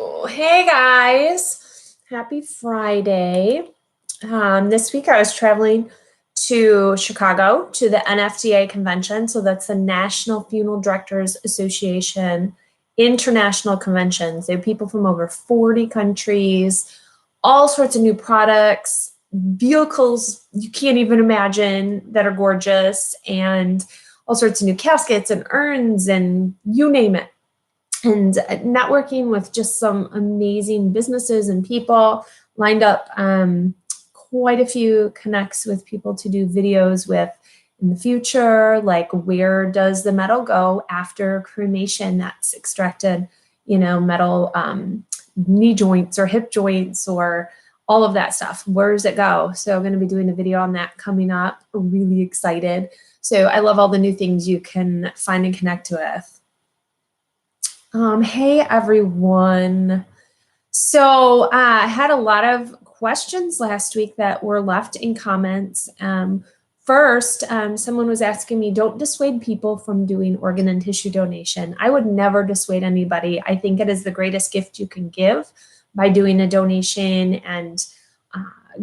Oh, hey guys, happy Friday. This week I was traveling to Chicago to the NFT Convention. So that's the National Funeral Directors Association International Conventions. They have people from over 40 countries, all sorts of new products, vehicles you can't even imagine that are gorgeous, and all sorts of new caskets and urns and you name it. And networking with just some amazing businesses and people, lined up quite a few connects with people to do videos with in the future, like where does the metal go after cremation that's extracted, metal knee joints or hip joints or all of that stuff. Where does it go? So I'm going to be doing a video on that coming up. Really excited. So I love all the new things you can find and connect with. Hey everyone. So I had a lot of questions last week that were left in comments. First, someone was asking me, don't dissuade people from doing organ and tissue donation. I would never dissuade anybody. I think it is the greatest gift you can give by doing a donation and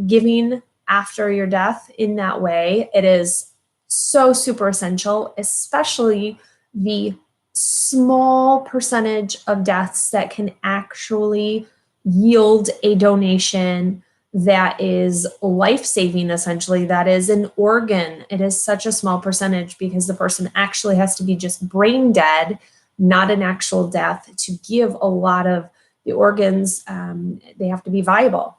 giving after your death in that way. It is so super essential, especially the small percentage of deaths that can actually yield a donation that is life-saving, essentially, that is an organ. It is such a small percentage because the person actually has to be just brain dead, not an actual death, to give a lot of the organs. They have to be viable.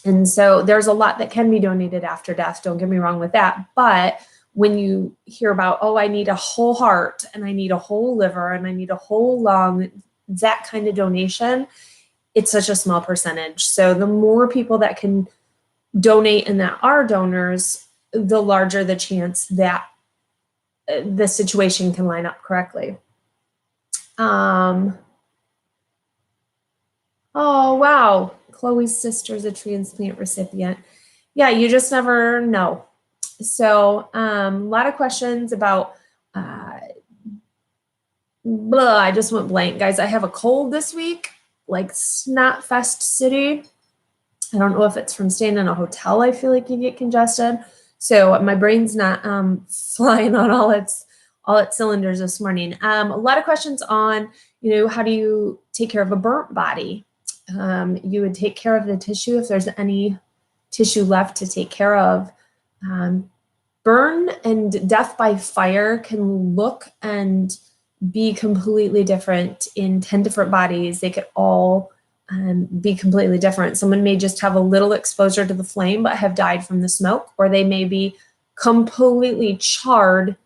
And so there's a lot that can be donated after death, don't get me wrong with that, but when you hear about, oh, I need a whole heart and I need a whole liver and I need a whole lung, that kind of donation, it's such a small percentage. So the more people that can donate and that are donors, the larger the chance that the situation can line up correctly. Oh, wow. Chloe's sister's a transplant recipient. Yeah, you just never know. So a lot of questions about, I just went blank, guys. I have a cold this week, like snot fest city. I don't know if it's from staying in a hotel. I feel like you get congested. So my brain's not flying on all its cylinders this morning. A lot of questions on, how do you take care of a burnt body? You would take care of the tissue if there's any tissue left to take care of. Burn and death by fire can look and be completely different in 10 different bodies. They could all be completely different. Someone may just have a little exposure to the flame but have died from the smoke, or they may be completely charred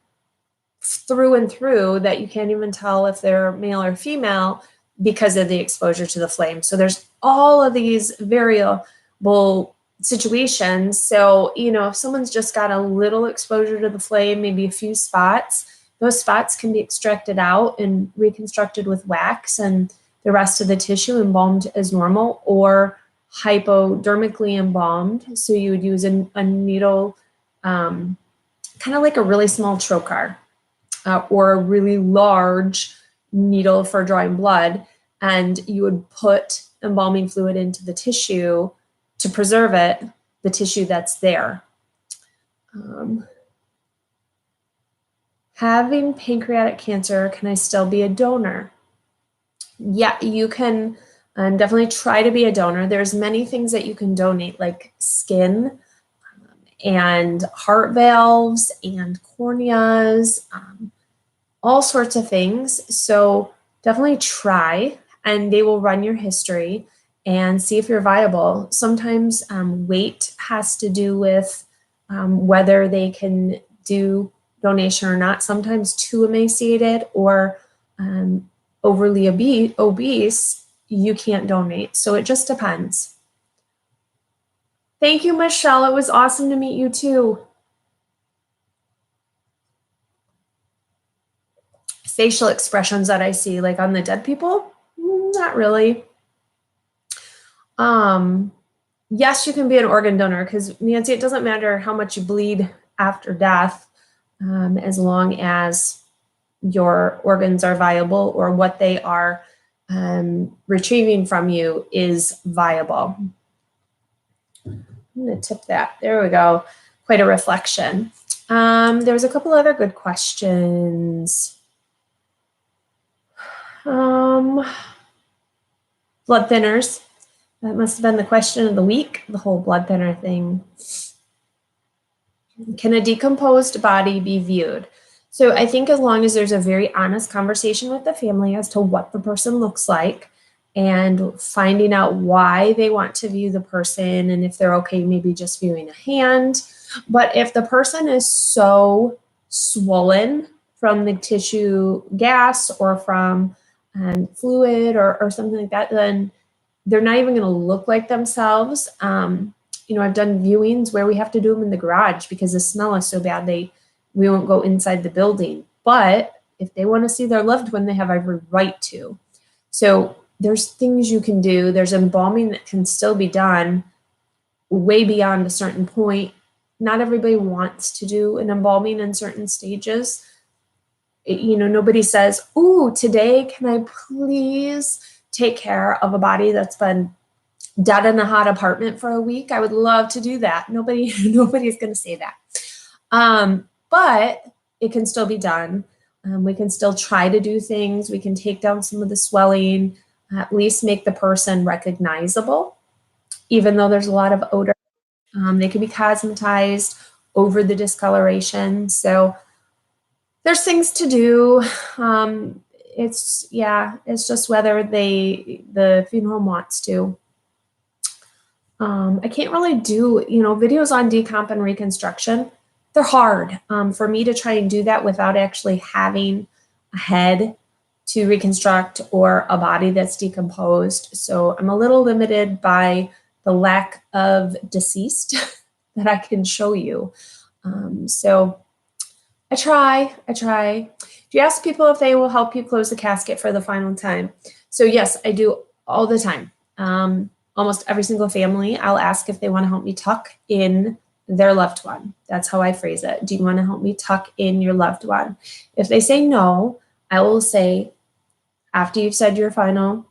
through and through that you can't even tell if they're male or female because of the exposure to the flame. So there's all of these variable situations. So, if someone's just got a little exposure to the flame, maybe a few spots, those spots can be extracted out and reconstructed with wax and the rest of the tissue embalmed as normal, or hypodermically embalmed. So you would use a needle, kind of like a really small trocar, or a really large needle for drawing blood, and you would put embalming fluid into the tissue to preserve it, the tissue that's there. Having pancreatic cancer, can I still be a donor? Yeah, you can definitely try to be a donor. There's many things that you can donate, like skin and heart valves and corneas, all sorts of things. So definitely try, and they will run your history and see if you're viable. Sometimes weight has to do with whether they can do donation or not. Sometimes too emaciated or overly obese, you can't donate. So it just depends. Thank you, Michelle. It was awesome to meet you too. Facial expressions that I see, like on the dead people, not really. Yes, you can be an organ donor, because Nancy, it doesn't matter how much you bleed after death, as long as your organs are viable or what they are retrieving from you is viable. I'm going to tip that. There we go. Quite a reflection. There was a couple other good questions. Blood thinners. That must have been the question of the week, the whole blood thinner thing. Can a decomposed body be viewed? So I think as long as there's a very honest conversation with the family as to what the person looks like and finding out why they want to view the person and if they're okay maybe just viewing a hand. But if the person is so swollen from the tissue gas or from fluid or something like that, then they're not even going to look like themselves. You know, I've done viewings where we have to do them in the garage because the smell is so bad we won't go inside the building. But if they want to see their loved one, they have every right to. So there's things you can do. There's embalming that can still be done way beyond a certain point. Not everybody wants to do an embalming in certain stages. You know, nobody says, "Ooh, today can I please take care of a body that's been dead in a hot apartment for a week? I would love to do that." Nobody's going to say that. But it can still be done. We can still try to do things. We can take down some of the swelling, at least make the person recognizable, even though there's a lot of odor. They can be cosmetized over the discoloration. So there's things to do. It's just whether the funeral home wants to. I can't really do, videos on decomp and reconstruction. They're hard for me to try and do that without actually having a head to reconstruct or a body that's decomposed. So I'm a little limited by the lack of deceased that I can show you. So I try. Do you ask people if they will help you close the casket for the final time? So yes, I do all the time. Almost every single family, I'll ask if they want to help me tuck in their loved one. That's how I phrase it. Do you want to help me tuck in your loved one? If they say no, I will say, after you've said your final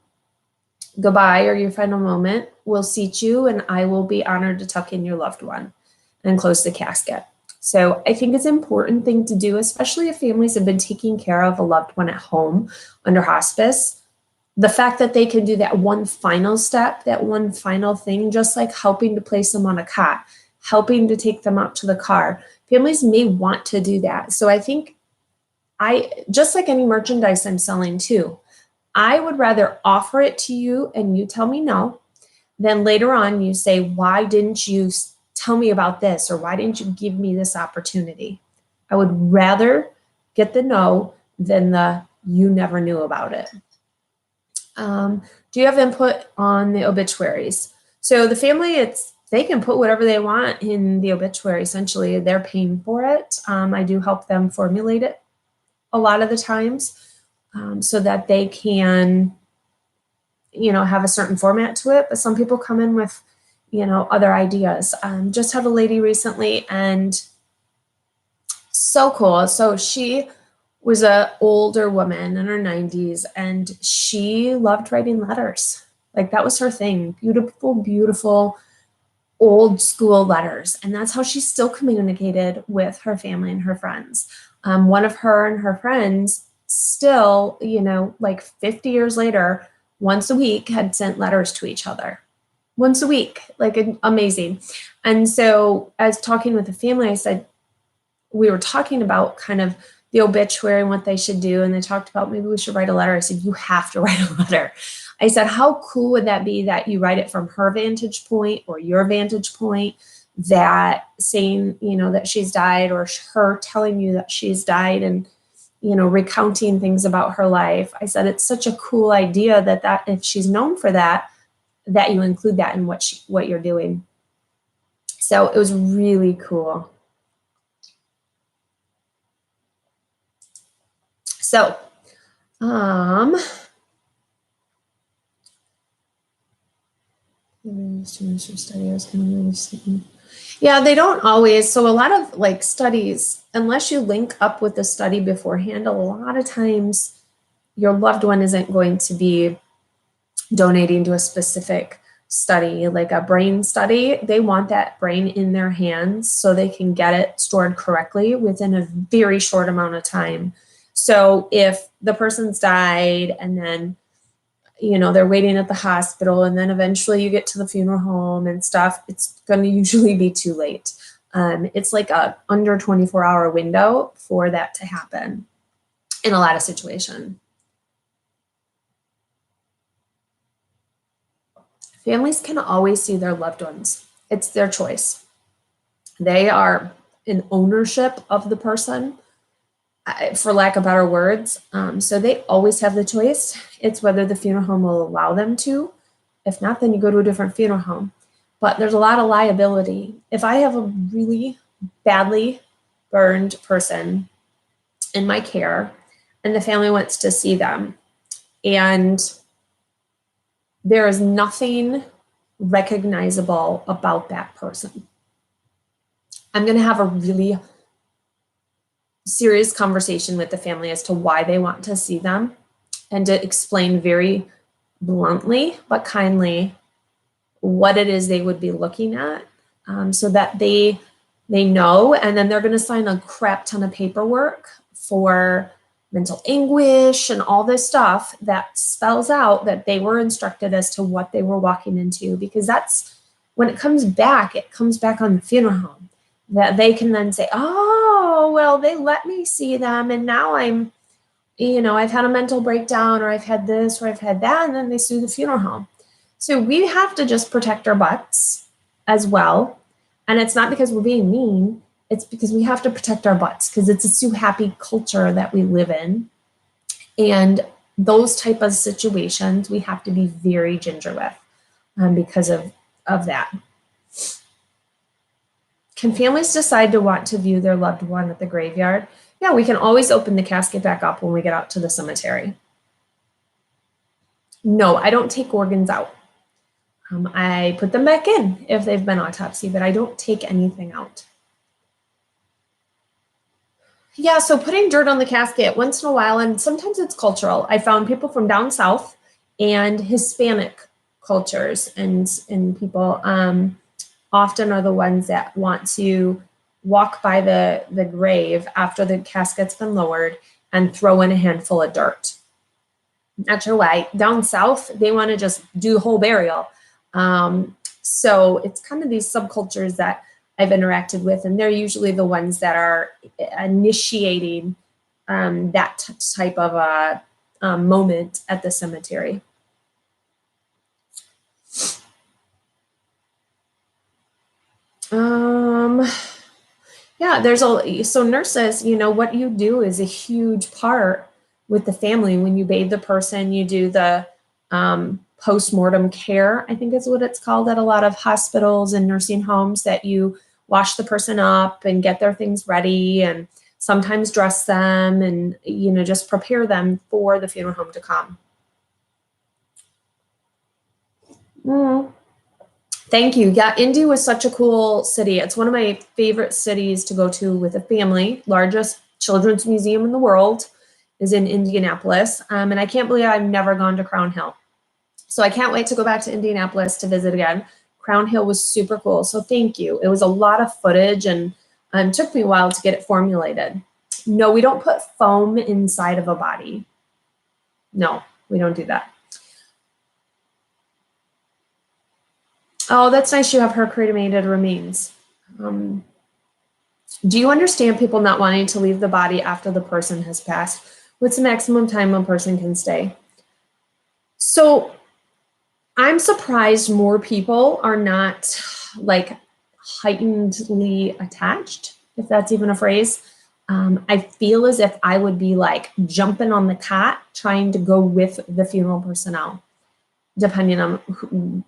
goodbye or your final moment, we'll seat you and I will be honored to tuck in your loved one and close the casket. So I think it's an important thing to do, especially if families have been taking care of a loved one at home under hospice. The fact that they can do that one final step, that one final thing, just like helping to place them on a cot, helping to take them out to the car. Families may want to do that. So I think just like any merchandise I'm selling too, I would rather offer it to you and you tell me no, than later on you say, why didn't you tell me about this? Or why didn't you give me this opportunity? I would rather get the no than the you never knew about it. Do you have input on the obituaries? So the family, they can put whatever they want in the obituary. Essentially, they're paying for it. I do help them formulate it a lot of the times so that they can, have a certain format to it. But some people come in with, other ideas. Just had a lady recently and so cool. So she was an older woman in her 90s and she loved writing letters. Like that was her thing. Beautiful, beautiful old school letters. And that's how she still communicated with her family and her friends. One of her and her friends still, like 50 years later, once a week had sent letters to each other. Once a week, like amazing. And so as talking with the family, I said, we were talking about kind of the obituary and what they should do. And they talked about maybe we should write a letter. I said, you have to write a letter. I said, how cool would that be that you write it from her vantage point or your vantage point, that saying, that she's died, or her telling you that she's died and, recounting things about her life. I said, it's such a cool idea that if she's known for that you include that in what you're doing. So it was really cool. So, yeah, they don't always. So a lot of like studies, unless you link up with the study beforehand, a lot of times your loved one isn't going to be donating to a specific study, like a brain study. They want that brain in their hands so they can get it stored correctly within a very short amount of time. So if the person's died and then, they're waiting at the hospital and then eventually you get to the funeral home and stuff, it's going to usually be too late. It's like a under 24-hour window for that to happen in a lot of situations. Families can always see their loved ones. It's their choice. They are in ownership of the person, for lack of better words. So they always have the choice. It's whether the funeral home will allow them to. If not, then you go to a different funeral home. But there's a lot of liability. If I have a really badly burned person in my care and the family wants to see them, and there is nothing recognizable about that person, I'm going to have a really serious conversation with the family as to why they want to see them, and to explain very bluntly but kindly what it is they would be looking at, so that they know. And then they're going to sign a crap ton of paperwork for mental anguish and all this stuff that spells out that they were instructed as to what they were walking into, because that's when it comes back on the funeral home, that they can then say, oh, well, they let me see them and now I'm, I've had a mental breakdown, or I've had this, or I've had that, and then they sue the funeral home. So we have to just protect our butts as well. And it's not because we're being mean, it's because we have to protect our butts, because it's a sue happy culture that we live in. And those type of situations we have to be very ginger with, because of that. Can families decide to want to view their loved one at the graveyard? Yeah, we can always open the casket back up when we get out to the cemetery. No, I don't take organs out. I put them back in if they've been autopsied, but I don't take anything out. Yeah, so putting dirt on the casket once in a while, and sometimes it's cultural. I found people from down south and Hispanic cultures and people often are the ones that want to walk by the grave after the casket's been lowered and throw in a handful of dirt. Not sure why. Down south, they want to just do the whole burial. So it's kind of these subcultures that I've interacted with, and they're usually the ones that are initiating that type of a moment at the cemetery. Yeah, so nurses, what you do is a huge part with the family. When you bathe the person, you do the post-mortem care, I think is what it's called at a lot of hospitals and nursing homes, that you wash the person up and get their things ready and sometimes dress them and, just prepare them for the funeral home to come. Thank you. Yeah, Indy was such a cool city. It's one of my favorite cities to go to with a family. Largest children's museum in the world is in Indianapolis. And I can't believe I've never gone to Crown Hill. So I can't wait to go back to Indianapolis to visit again. Crown Hill was super cool. So thank you. It was a lot of footage and took me a while to get it formulated. No, we don't put foam inside of a body. No, we don't do that. Oh, that's nice. You have her cremated remains. Do you understand people not wanting to leave the body after the person has passed? What's the maximum time a person can stay? So I'm surprised more people are not like heightenedly attached, if that's even a phrase. I feel as if I would be like jumping on the cot trying to go with the funeral personnel, depending on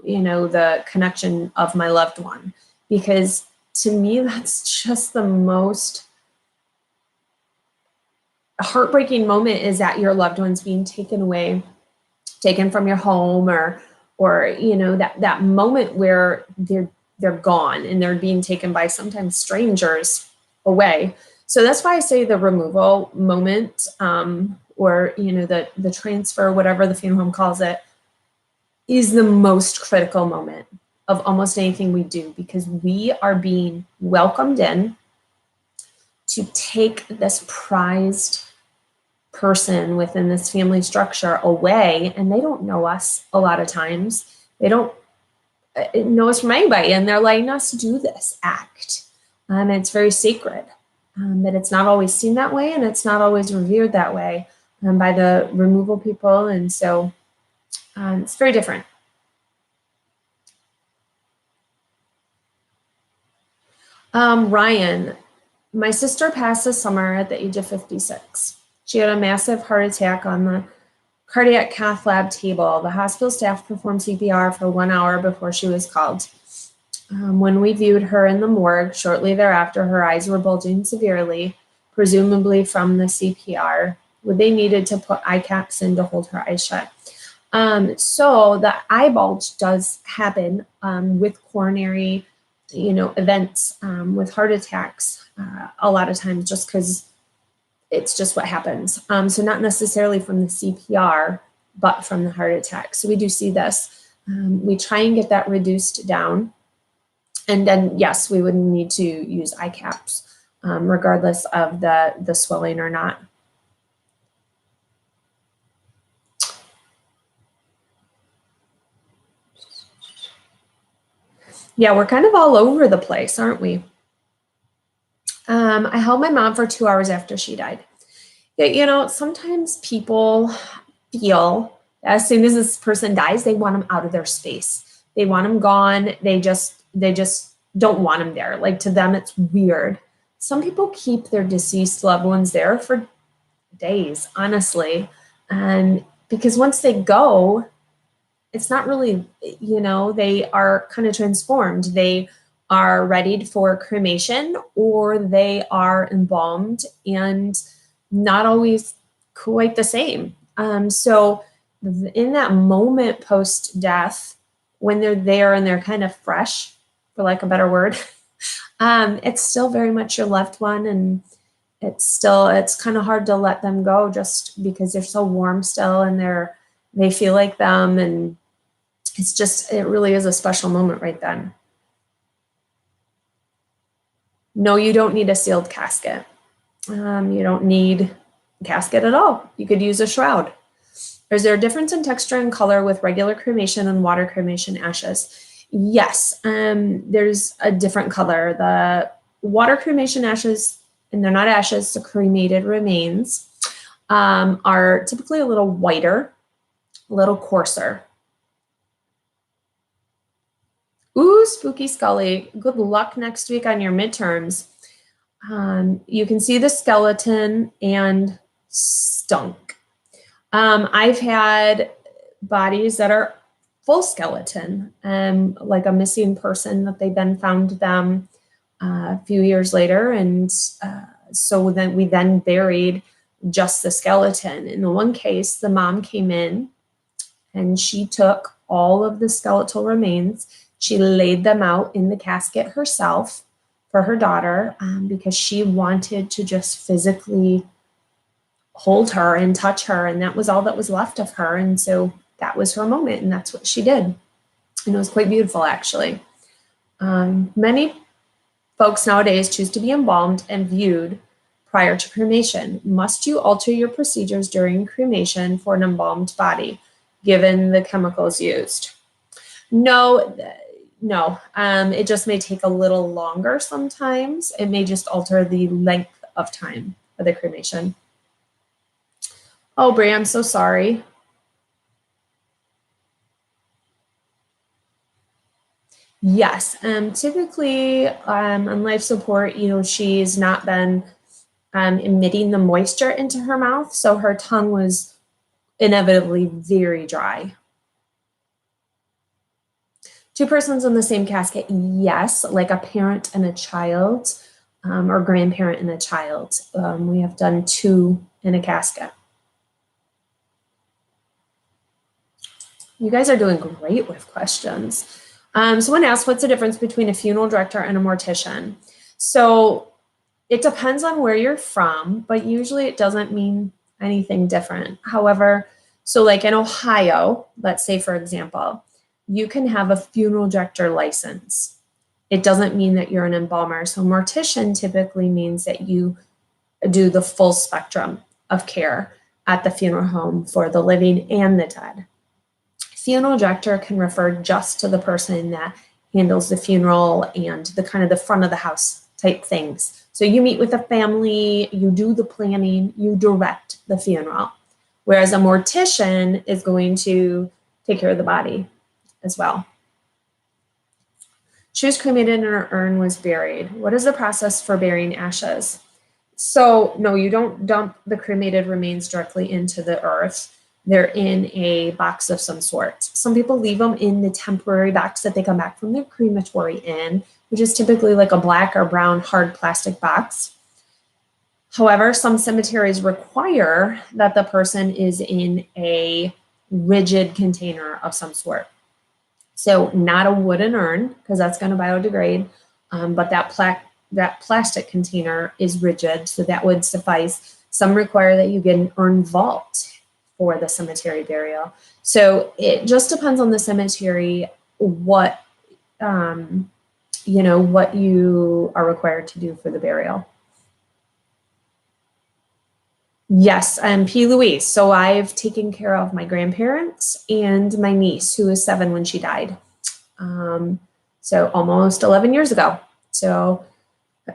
the connection of my loved one, because to me that's just the most heartbreaking moment, is that your loved one's being taken away, taken from your home, or that moment where they're gone and they're being taken by sometimes strangers away. So that's why I say the removal moment, or the transfer, whatever the funeral home calls it, is the most critical moment of almost anything we do, because we are being welcomed in to take this prized person within this family structure away, and they don't know us a lot of times. They don't know us from anybody, and they're letting us do this act. It's very sacred, but it's not always seen that way, and it's not always revered that way by the removal people, and so it's very different. Ryan, my sister passed this summer at the age of 56. She had a massive heart attack on the cardiac cath lab table. The hospital staff performed CPR for 1 hour before she was called. When we viewed her in the morgue, shortly thereafter, her eyes were bulging severely, presumably from the CPR. They needed to put eye caps in to hold her eyes shut. So the eye bulge does happen with coronary, events, with heart attacks a lot of times, just because it's just what happens. So not necessarily from the CPR, but from the heart attack. So we do see this. We try and get that reduced down. And then, yes, we would need to use eye caps, regardless of the swelling or not. Yeah, we're kind of all over the place, aren't we? I held my mom for 2 hours after she died. Yeah, sometimes people feel as soon as this person dies, they want them out of their space. They want them gone. They just don't want them there. Like, to them, it's weird. Some people keep their deceased loved ones there for days, honestly. And because once they go, it's not really, they are kind of transformed. They are readied for cremation, or they are embalmed, and not always quite the same. So in that moment post-death, when they're there and they're kind of fresh, for lack of a better word, it's still very much your loved one, and it's kind of hard to let them go just because they're so warm still, and they feel like them, and it really is a special moment right then. No, you don't need a sealed casket. You don't need a casket at all. You could use a shroud. Is there a difference in texture and color with regular cremation and water cremation ashes? Yes, there's a different color. The water cremation ashes, and they're not ashes, the cremated remains, are typically a little whiter, a little coarser. Ooh, Spooky Scully, good luck next week on your midterms. You can see the skeleton and stunk. I've had bodies that are full skeleton, like a missing person that they then found them a few years later. And so then we buried just the skeleton. In the one case, the mom came in and she took all of the skeletal remains. She laid them out in the casket herself for her daughter, because she wanted to just physically hold her and touch her, and that was all that was left of her. And so that was her moment, and that's what she did. And it was quite beautiful, actually. Many folks nowadays choose to be embalmed and viewed prior to cremation. Must you alter your procedures during cremation for an embalmed body, given the chemicals used? No. It just may take a little longer sometimes. It may just alter the length of time of the cremation. Oh, Brie, I'm so sorry. Yes, typically on life support, she's not been emitting the moisture into her mouth, so her tongue was inevitably very dry. 2 persons in the same casket, yes, like a parent and a child, or grandparent and a child. We have done 2 in a casket. You guys are doing great with questions. Someone asked, what's the difference between a funeral director and a mortician? So it depends on where you're from, but usually it doesn't mean anything different. However, So like in Ohio, let's say, for example, you can have a funeral director license. It doesn't mean that you're an embalmer. So mortician typically means that you do the full spectrum of care at the funeral home for the living and the dead. Funeral director can refer just to the person that handles the funeral and the kind of the front of the house type things. So you meet with the family, you do the planning, you direct the funeral. Whereas a mortician is going to take care of the body as well. She was cremated and her urn was buried. What is the process for burying ashes? So no, you don't dump the cremated remains directly into the earth. They're in a box of some sort. Some people leave them in the temporary box that they come back from their crematory in, which is typically like a black or brown hard plastic box. However, some cemeteries require that the person is in a rigid container of some sort. So not a wooden urn, because that's going to biodegrade, but that plastic container is rigid, so that would suffice. Some require that you get an urn vault for the cemetery burial. So it just depends on the cemetery what what you are required to do for the burial. Yes, I'm P. Louise. So I've taken care of my grandparents and my niece, who was 7 when she died. So almost 11 years ago. So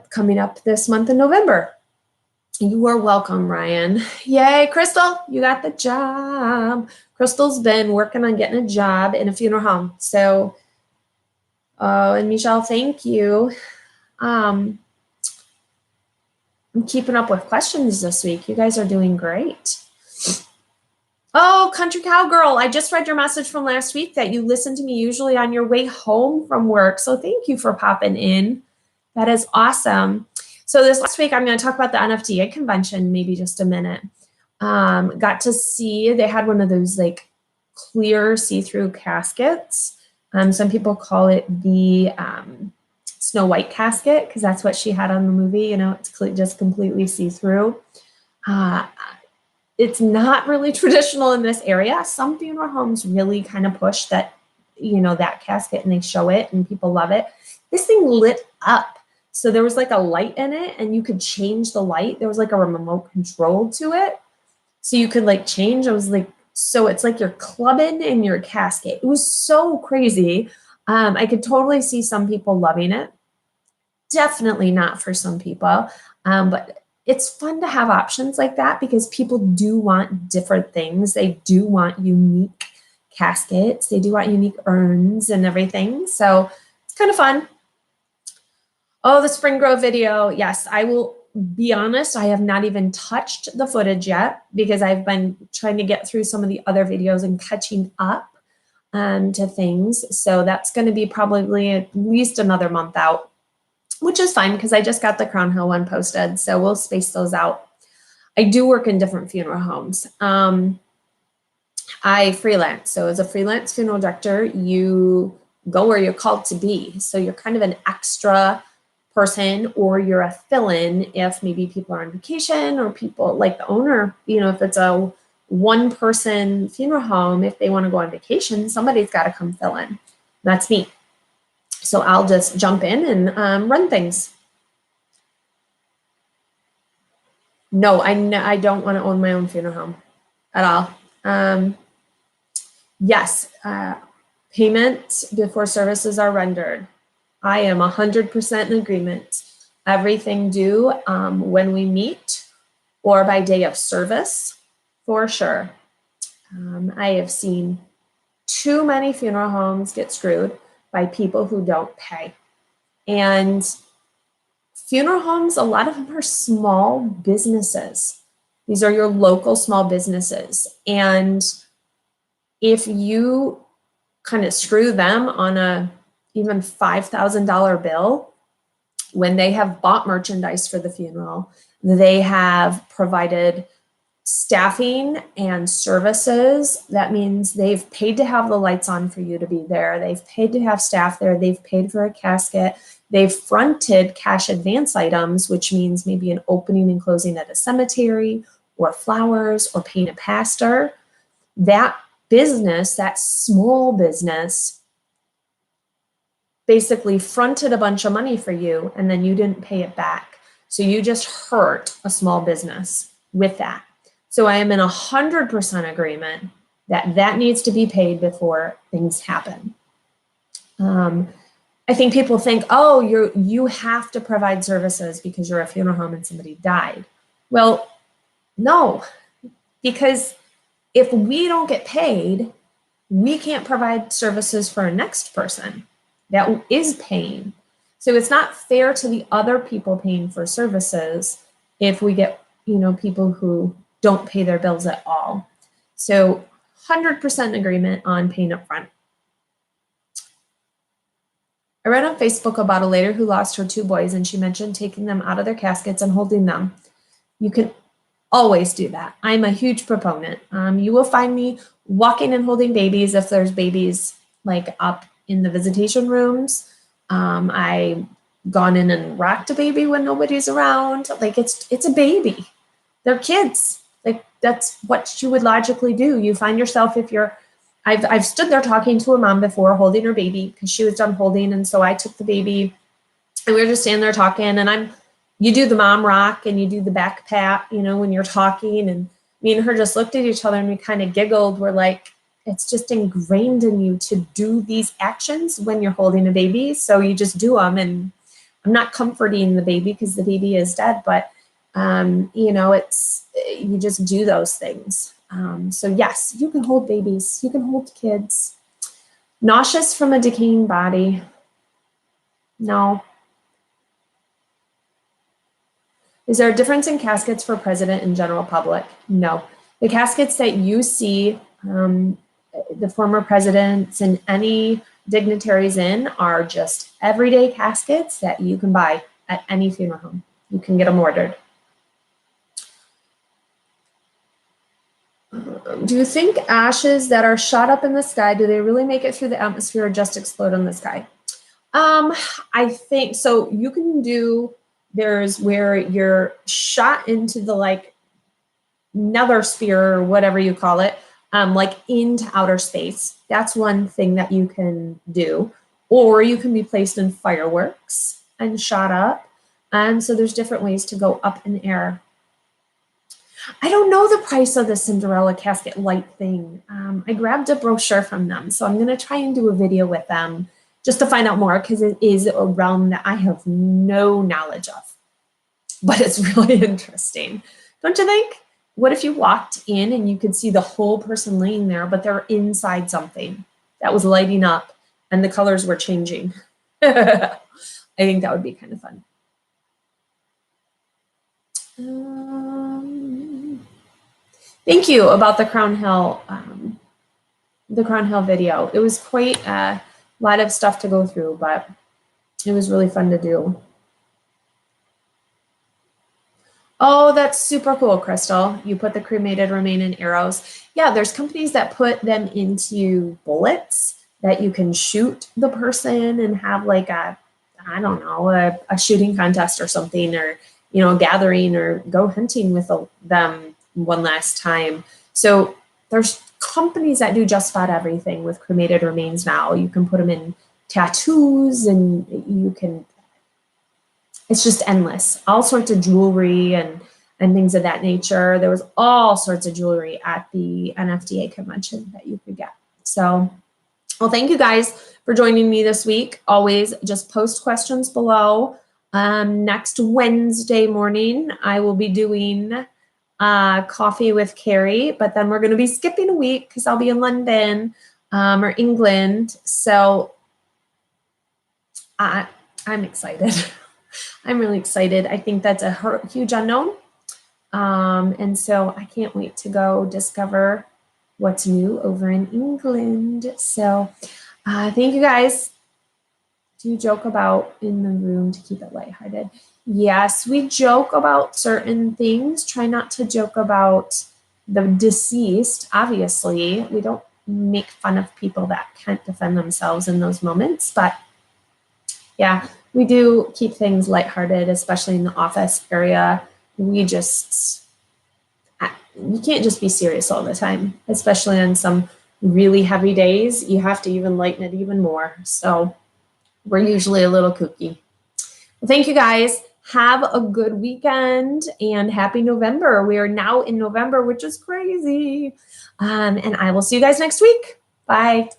coming up this month in November. You are welcome, Ryan. Yay, Crystal, you got the job. Crystal's been working on getting a job in a funeral home. So, and Michelle, thank you. I'm keeping up with questions this week. You guys are doing great. Oh, Country Cowgirl, I just read your message from last week that you listen to me usually on your way home from work. So thank you for popping in. That is awesome. So this last week, I'm going to talk about the NFT Convention, maybe just a minute. Got to see, they had one of those like clear see-through caskets. Some people call it the Snow White casket, because that's what she had on the movie. You know, it's just completely see-through. It's not really traditional in this area. Some funeral homes really kind of push that, that casket, and they show it and people love it. This thing lit up. So there was like a light in it and you could change the light. There was like a remote control to it. So you could like change. I was like, so it's like you're clubbing in your casket. It was so crazy. I could totally see some people loving it. Definitely not for some people. But it's fun to have options like that because people do want different things. They do want unique caskets. They do want unique urns and everything. So it's kind of fun. Oh, the Spring Grove video. Yes, I will be honest. I have not even touched the footage yet because I've been trying to get through some of the other videos and catching up to things. So that's going to be probably at least another month out, which is fine because I just got the Crown Hill one posted. So we'll space those out. I do work in different funeral homes. I freelance. So as a freelance funeral director, you go where you're called to be. So you're kind of an extra person, or you're a fill-in if maybe people are on vacation, or people like the owner, if it's a one-person funeral home, if they want to go on vacation, somebody's got to come fill in. That's me. So I'll just jump in and run things. No, I don't want to own my own funeral home at all. Yes, payment before services are rendered. I am 100% in agreement. Everything due when we meet or by day of service, for sure. I have seen too many funeral homes get screwed by people who don't pay. And funeral homes, a lot of them are small businesses. These are your local small businesses. And if you kind of screw them on a even $5,000 bill, when they have bought merchandise for the funeral, they have provided staffing and services. That means they've paid to have the lights on for you to be there. They've paid to have staff there. They've paid for a casket. They've fronted cash advance items, which means maybe an opening and closing at a cemetery, or flowers, or paying a pastor. that business, that small business, basically fronted a bunch of money for you and then you didn't pay it back. So you just hurt a small business with that. So I am in 100% agreement that that needs to be paid before things happen. I think people think, oh, you have to provide services because you're a funeral home and somebody died. Well, no, because if we don't get paid, we can't provide services for our next person that is paying. So it's not fair to the other people paying for services if we get, people who don't pay their bills at all. So 100% agreement on paying up front. I read on Facebook about a lady who lost her 2 boys, and she mentioned taking them out of their caskets and holding them. You can always do that. I'm a huge proponent. You will find me walking and holding babies if there's babies like up in the visitation rooms. I've gone in and rocked a baby when nobody's around. Like it's a baby. They're kids. Like that's what you would logically do. You find yourself I've stood there talking to a mom before holding her baby because she was done holding. And so I took the baby and we were just standing there talking, and you do the mom rock and you do the back pat, when you're talking, and me and her just looked at each other and we kind of giggled. We're like, it's just ingrained in you to do these actions when you're holding a baby. So you just do them. And I'm not comforting the baby because the baby is dead, but you just do those things. So yes, you can hold babies, you can hold kids. Nauseous from a decaying body. No. Is there a difference in caskets for president and general public? No. The caskets that you see the former presidents and any dignitaries in are just everyday caskets that you can buy at any funeral home. You can get them ordered. Do you think ashes that are shot up in the sky, do they really make it through the atmosphere or just explode in the sky? I think so. You can do, there's where you're shot into the nether sphere or whatever you call it, into outer space. That's one thing that you can do. Or you can be placed in fireworks and shot up. And so there's different ways to go up in air. I don't know the price of the Cinderella casket light thing. I grabbed a brochure from them, so I'm going to try and do a video with them just to find out more, because it is a realm that I have no knowledge of. But it's really interesting. Don't you think? What if you walked in and you could see the whole person laying there, but they're inside something that was lighting up and the colors were changing? I think that would be kind of fun. Thank you about the Crown Hill video. It was quite a lot of stuff to go through, but it was really fun to do. Oh, that's super cool, Crystal. You put the cremated remain in arrows. Yeah, there's companies that put them into bullets that you can shoot the person and have like a shooting contest or something, or, a gathering, or go hunting with them one last time. So there's companies that do just about everything with cremated remains now. You can put them in tattoos, and it's just endless. All sorts of jewelry and things of that nature. There was all sorts of jewelry at the NFT convention that you could get. So, well, thank you guys for joining me this week. Always just post questions below. Next Wednesday morning, I will be doing coffee with Kari, but then we're going to be skipping a week because I'll be in London or England. So I'm excited. I'm really excited. I think that's a huge unknown. And so I can't wait to go discover what's new over in England. So thank you guys. Do you joke about in the room to keep it lighthearted? Yes, we joke about certain things. Try not to joke about the deceased. Obviously, we don't make fun of people that can't defend themselves in those moments. But yeah, we do keep things lighthearted, especially in the office area. We just, you can't just be serious all the time, especially on some really heavy days. You have to even lighten it even more. So we're usually a little kooky. Well, thank you guys. Have a good weekend and happy November. We are now in November, which is crazy. And I will see you guys next week. Bye.